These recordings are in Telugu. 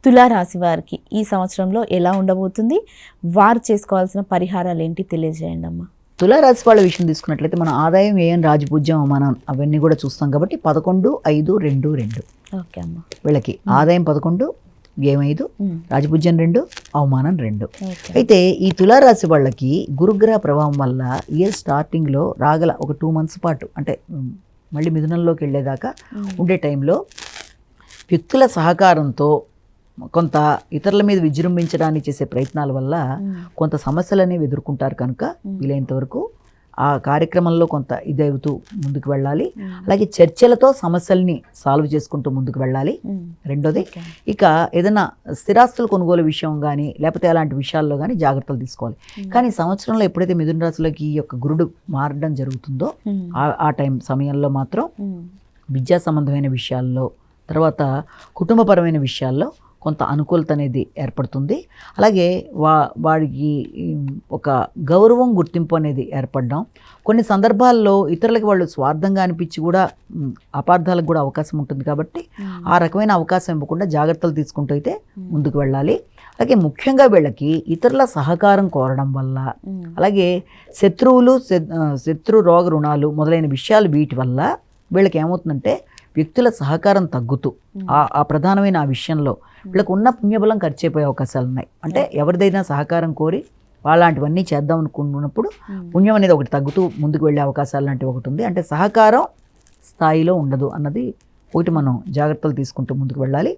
తులారాశి వారికి ఈ సంవత్సరంలో ఎలా ఉండబోతుంది, వారు చేసుకోవాల్సిన పరిహారాలు ఏంటి తెలియజేయండి అమ్మా. తులారాశి వాళ్ళ విషయం తీసుకున్నట్లయితే మన ఆదాయం, వ్యయం, రాజపూజ్యం, అవమానం అవన్నీ కూడా చూస్తాం కాబట్టి 11, 5, 2, 2 ఓకే అమ్మా. వీళ్ళకి ఆదాయం 11, వ్యయం 5, రాజపూజ్యం 2, అవమానం 2. అయితే ఈ తులారాశి వాళ్ళకి గురుగ్రహ ప్రభావం వల్ల ఇయర్ స్టార్టింగ్లో రాగల ఒక 2 months పాటు, అంటే మళ్ళీ మిథునంలోకి వెళ్ళేదాకా ఉండే టైంలో వ్యక్తుల సహకారంతో కొంత ఇతరుల మీద విజృంభించడానికి చేసే ప్రయత్నాల వల్ల కొంత సమస్యలు అనేవి ఎదుర్కొంటారు. కనుక వీలైనంత వరకు ఆ కార్యక్రమంలో కొంత ఇదవుతూ ముందుకు వెళ్ళాలి. అలాగే చర్చలతో సమస్యల్ని సాల్వ్ చేసుకుంటూ ముందుకు వెళ్ళాలి. రెండోది, ఇక ఏదైనా స్థిరాస్తుల కొనుగోలు విషయం కానీ లేకపోతే అలాంటి విషయాల్లో కానీ జాగ్రత్తలు తీసుకోవాలి. కానీ సంవత్సరంలో ఎప్పుడైతే మిథున రాశిలోకి ఈ యొక్క గురుడు మారడం జరుగుతుందో ఆ సమయంలో మాత్రం విద్యా సంబంధమైన విషయాల్లో, తర్వాత కుటుంబపరమైన విషయాల్లో కొంత అనుకూలత అనేది ఏర్పడుతుంది. అలాగే వాడికి ఒక గౌరవం, గుర్తింపు అనేది ఏర్పడడం, కొన్ని సందర్భాల్లో ఇతరులకి వాళ్ళు స్వార్థంగా అనిపించి కూడా అపార్థాలకు కూడా అవకాశం ఉంటుంది. కాబట్టి ఆ రకమైన అవకాశం ఇవ్వకుండా జాగ్రత్తలు తీసుకుంటూ అయితే ముందుకు వెళ్ళాలి. అలాగే ముఖ్యంగా వీళ్ళకి ఇతరుల సహకారం కోరడం వల్ల, అలాగే శత్రు రోగ రుణాలు మొదలైన విషయాలు వీటి వల్ల వీళ్ళకి ఏమవుతుందంటే వ్యక్తుల సహకారం తగ్గుతూ ఆ ప్రధానమైన ఆ విషయంలో వీళ్ళకు ఉన్న పుణ్యబలం ఖర్చు అయిపోయే అవకాశాలు ఉన్నాయి. అంటే ఎవరిదైనా సహకారం కోరి వాళ్ళంటివన్నీ చేద్దాం అనుకున్నప్పుడు పుణ్యం అనేది ఒకటి తగ్గుతూ ముందుకు వెళ్ళే అవకాశాలు లాంటివి ఒకటి ఉంది. అంటే సహకారం స్థాయిలో ఉండదు అన్నది ఒకటి మనం జాగ్రత్తలు తీసుకుంటూ ముందుకు వెళ్ళాలి.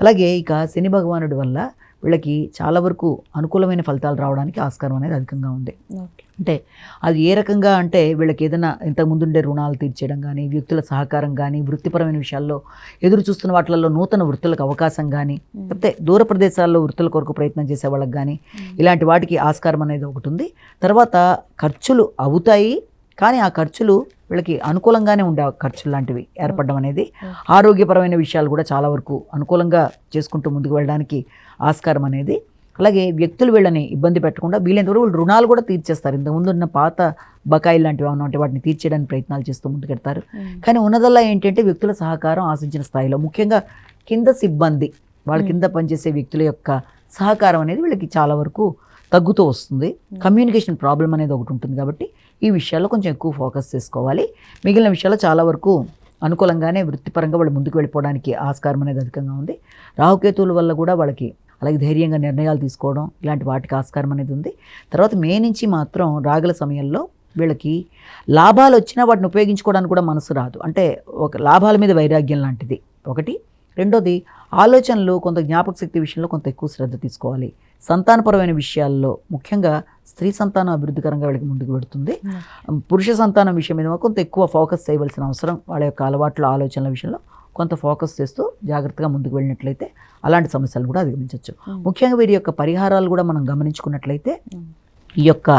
అలాగే ఇక శని భగవానుడి వల్ల వీళ్ళకి చాలా వరకు అనుకూలమైన ఫలితాలు రావడానికి ఆస్కారం అనేది అధికంగా ఉంది. అంటే అది ఏ రకంగా అంటే వీళ్ళకి ఏదైనా ఇంతకుముందుండే రుణాలు తీర్చేయడం కానీ, వ్యక్తుల సహకారం కానీ, వృత్తిపరమైన విషయాల్లో ఎదురు చూస్తున్న వాటిల్లో నూతన వృత్తులకు అవకాశం కానీ, లేకపోతే దూర ప్రదేశాల్లో వృత్తుల కొరకు ప్రయత్నం చేసే వాళ్ళకి కానీ ఇలాంటి వాటికి ఆస్కారం అనేది ఒకటి ఉంది. తర్వాత ఖర్చులు అవుతాయి, కానీ ఆ ఖర్చులు వీళ్ళకి అనుకూలంగానే ఉండే ఖర్చులు లాంటివి ఏర్పడడం అనేది, ఆరోగ్యపరమైన విషయాలు కూడా చాలా వరకు అనుకూలంగా చేసుకుంటూ ముందుకు వెళ్ళడానికి ఆస్కారం అనేది. అలాగే వ్యక్తులు వీళ్ళని ఇబ్బంది పెట్టకుండా వీళ్ళంత వరకు రుణాలు కూడా తీర్చేస్తారు. ఇంతకుముందు ఉన్న పాత బకాయిలు లాంటివి ఏమన్నా ఉంటే వాటిని తీర్చేయడానికి ప్రయత్నాలు చేస్తూ ముందుకెడతారు. కానీ ఉన్నదల్లా ఏంటంటే వ్యక్తుల సహకారం ఆశించిన స్థాయిలో, ముఖ్యంగా కింద సిబ్బంది, వాళ్ళ కింద పనిచేసే వ్యక్తుల యొక్క సహకారం అనేది వీళ్ళకి చాలా వరకు తగ్గుతూ వస్తుంది. కమ్యూనికేషన్ ప్రాబ్లం అనేది ఒకటి ఉంటుంది. కాబట్టి ఈ విషయాల్లో కొంచెం ఎక్కువ ఫోకస్ చేసుకోవాలి. మిగిలిన విషయాల్లో చాలా వరకు అనుకూలంగానే వృత్తిపరంగా వాళ్ళు ముందుకు వెళ్ళిపోవడానికి ఆస్కారం అనేది అధికంగా ఉంది. రాహుకేతువుల వల్ల కూడా వాళ్ళకి అలాగే ధైర్యంగా నిర్ణయాలు తీసుకోవడం ఇలాంటి వాటికి ఆస్కారం అనేది ఉంది. తర్వాత మే నుంచి మాత్రం రాగల సమయంలో వీళ్ళకి లాభాలు వచ్చినా వాటిని ఉపయోగించుకోవడానికి కూడా మనసు రాదు. అంటే ఒక లాభాల మీద వైరాగ్యం లాంటిది ఒకటి. రెండోది, ఆలోచనలు కొంత జ్ఞాపక శక్తి విషయంలో కొంత ఎక్కువ శ్రద్ధ తీసుకోవాలి. సంతానపరమైన విషయాల్లో ముఖ్యంగా స్త్రీ సంతానం అభివృద్ధికరంగా వీళ్ళకి ముందుకు పెడుతుంది. పురుష సంతానం విషయం మీద కొంత ఎక్కువ ఫోకస్ చేయవలసిన అవసరం, వాళ్ళ యొక్క అలవాట్ల ఆలోచనల విషయంలో కొంత ఫోకస్ చేస్తూ జాగ్రత్తగా ముందుకు వెళ్ళినట్లయితే అలాంటి సమస్యలు కూడా అధిగమించవచ్చు. ముఖ్యంగా వీరి యొక్క పరిహారాలు కూడా మనం గమనించుకున్నట్లయితే ఈ యొక్క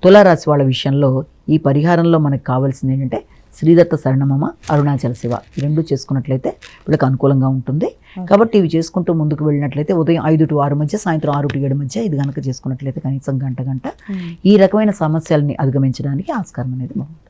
తులారాశి వాళ్ళ విషయంలో ఈ పరిహారంలో మనకు కావాల్సింది ఏంటంటే శ్రీదత్త శరణమమ, అరుణాచల శివ, ఈ రెండు చేసుకున్నట్లయితే వీళ్ళకి అనుకూలంగా ఉంటుంది. కాబట్టి ఇవి చేసుకుంటూ ముందుకు వెళ్ళినట్లయితే ఉదయం 5 to 6 మధ్య, సాయంత్రం 6 to 7 మధ్య ఇది కనుక చేసుకున్నట్లయితే కనీసం గంట ఈ రకమైన సమస్యల్ని అధిగమించడానికి ఆస్కారం అనేది బాగుంటుంది.